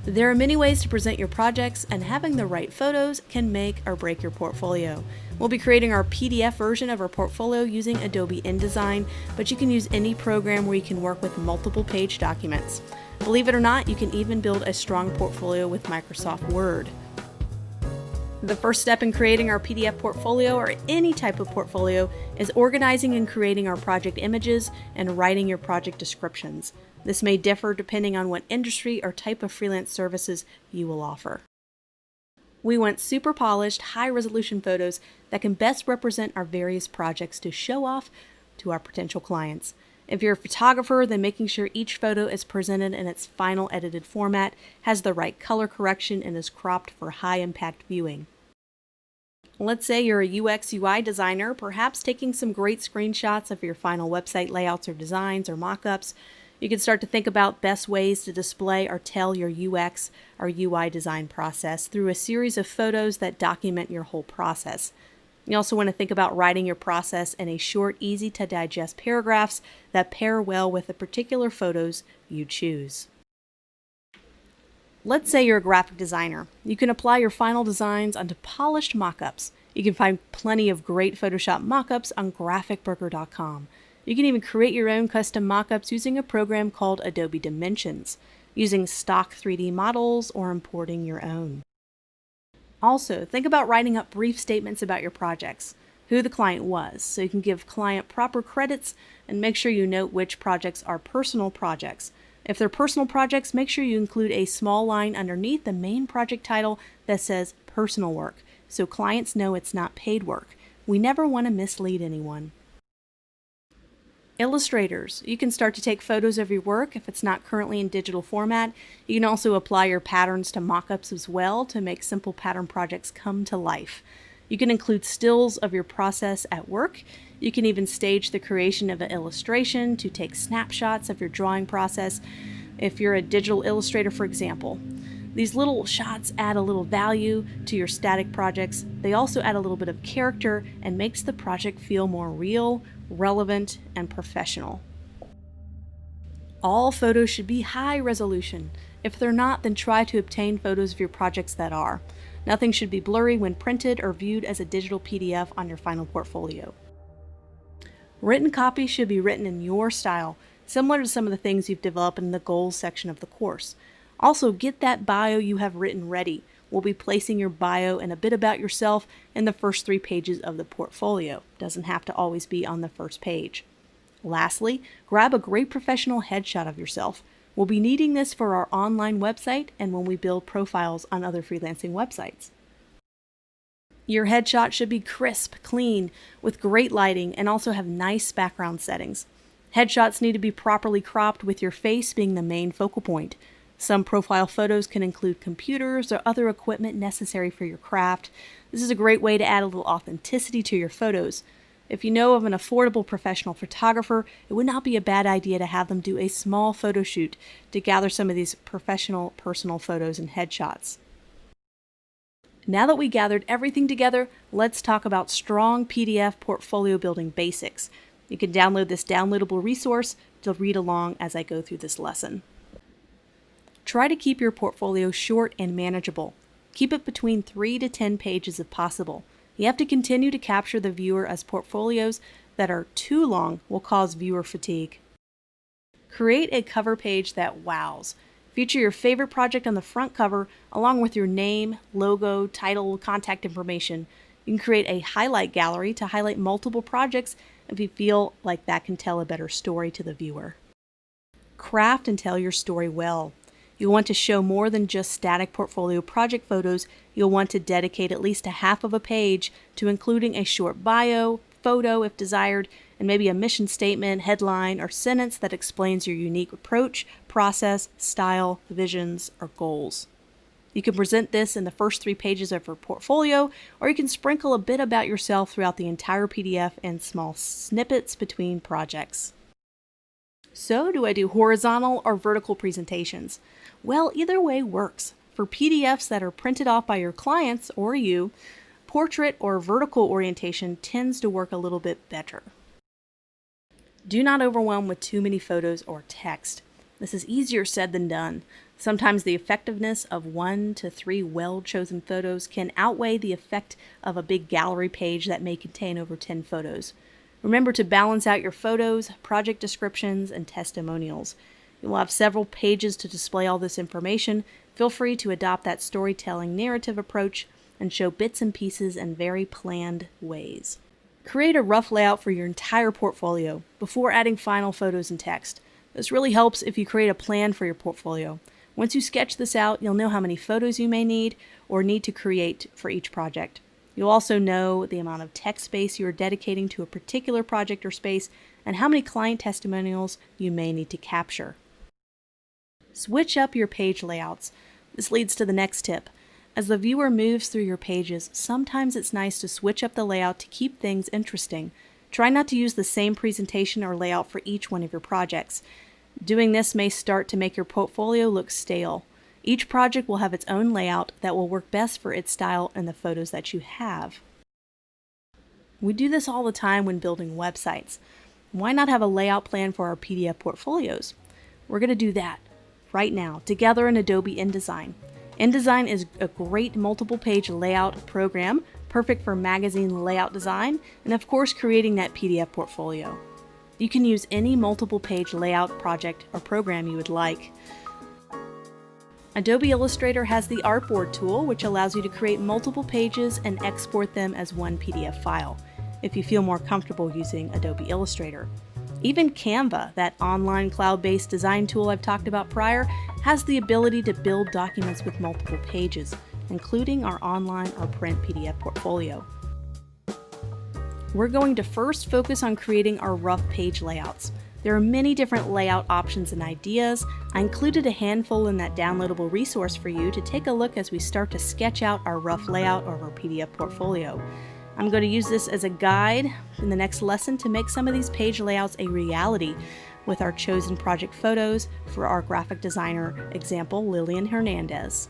There are many ways to present your projects, and having the right photos can make or break your portfolio. We'll be creating our PDF version of our portfolio using Adobe InDesign, but you can use any program where you can work with multiple page documents. Believe it or not, you can even build a strong portfolio with Microsoft Word. The first step in creating our PDF portfolio, or any type of portfolio, is organizing and creating our project images and writing your project descriptions. This may differ depending on what industry or type of freelance services you will offer. We want super polished, high-resolution photos that can best represent our various projects to show off to our potential clients. If you're a photographer, then making sure each photo is presented in its final edited format, has the right color correction, and is cropped for high-impact viewing. Let's say you're a UX UI designer, perhaps taking some great screenshots of your final website layouts or designs or mock-ups. You can start to think about best ways to display or tell your UX or UI design process through a series of photos that document your whole process. You also want to think about writing your process in a short, easy-to-digest paragraphs that pair well with the particular photos you choose. Let's say you're a graphic designer. You can apply your final designs onto polished mock-ups. You can find plenty of great Photoshop mock-ups on graphicburger.com. You can even create your own custom mock-ups using a program called Adobe Dimensions, using stock 3D models or importing your own. Also, think about writing up brief statements about your projects, who the client was, so you can give client proper credits, and make sure you note which projects are personal projects. If they're personal projects, make sure you include a small line underneath the main project title that says personal work, so clients know it's not paid work. We never want to mislead anyone. Illustrators. You can start to take photos of your work if it's not currently in digital format. You can also apply your patterns to mock-ups as well to make simple pattern projects come to life. You can include stills of your process at work. You can even stage the creation of an illustration to take snapshots of your drawing process if you're a digital illustrator, for example. These little shots add a little value to your static projects. They also add a little bit of character and makes the project feel more real, relevant, and professional. All photos should be high resolution. If they're not, then try to obtain photos of your projects that are. Nothing should be blurry when printed or viewed as a digital PDF on your final portfolio. Written copy should be written in your style, similar to some of the things you've developed in the goals section of the course. Also, get that bio you have written ready. We'll be placing your bio and a bit about yourself in the first 3 pages of the portfolio. Doesn't have to always be on the first page. Lastly, grab a great professional headshot of yourself. We'll be needing this for our online website and when we build profiles on other freelancing websites. Your headshot should be crisp, clean, with great lighting, and also have nice background settings. Headshots need to be properly cropped with your face being the main focal point. Some profile photos can include computers or other equipment necessary for your craft. This is a great way to add a little authenticity to your photos. If you know of an affordable professional photographer, it would not be a bad idea to have them do a small photo shoot to gather some of these professional personal photos and headshots. Now that we gathered everything together, let's talk about strong PDF portfolio building basics. You can download this downloadable resource to read along as I go through this lesson. Try to keep your portfolio short and manageable. Keep it between 3 to 10 pages if possible. You have to continue to capture the viewer, as portfolios that are too long will cause viewer fatigue. Create a cover page that wows. Feature your favorite project on the front cover along with your name, logo, title, contact information. You can create a highlight gallery to highlight multiple projects if you feel like that can tell a better story to the viewer. Craft and tell your story well. You'll want to show more than just static portfolio project photos. You'll want to dedicate at least a half of a page to including a short bio, photo if desired, and maybe a mission statement, headline, or sentence that explains your unique approach, process, style, visions, or goals. You can present this in the first 3 pages of your portfolio, or you can sprinkle a bit about yourself throughout the entire PDF and small snippets between projects. So, do I do horizontal or vertical presentations? Well, either way works. For PDFs that are printed off by your clients or you, portrait or vertical orientation tends to work a little bit better. Do not overwhelm with too many photos or text. This is easier said than done. Sometimes the effectiveness of 1 to 3 well-chosen photos can outweigh the effect of a big gallery page that may contain over 10 photos. Remember to balance out your photos, project descriptions, and testimonials. You will have several pages to display all this information. Feel free to adopt that storytelling narrative approach and show bits and pieces in very planned ways. Create a rough layout for your entire portfolio before adding final photos and text. This really helps if you create a plan for your portfolio. Once you sketch this out, you'll know how many photos you may need or need to create for each project. You'll also know the amount of text space you are dedicating to a particular project or space and how many client testimonials you may need to capture. Switch up your page layouts. This leads to the next tip. As the viewer moves through your pages, sometimes it's nice to switch up the layout to keep things interesting. Try not to use the same presentation or layout for each one of your projects. Doing this may start to make your portfolio look stale. Each project will have its own layout that will work best for its style and the photos that you have. We do this all the time when building websites. Why not have a layout plan for our PDF portfolios? We're going to do that right now together in Adobe InDesign. InDesign is a great multiple page layout program, perfect for magazine layout design, and of course creating that PDF portfolio. You can use any multiple page layout project or program you would like. Adobe Illustrator has the Artboard tool, which allows you to create multiple pages and export them as one PDF file, if you feel more comfortable using Adobe Illustrator. Even Canva, that online cloud-based design tool I've talked about prior, has the ability to build documents with multiple pages, including our online or print PDF portfolio. We're going to first focus on creating our rough page layouts. There are many different layout options and ideas. I included a handful in that downloadable resource for you to take a look as we start to sketch out our rough layout of our PDF portfolio. I'm going to use this as a guide in the next lesson to make some of these page layouts a reality with our chosen project photos for our graphic designer example, Lillian Hernandez.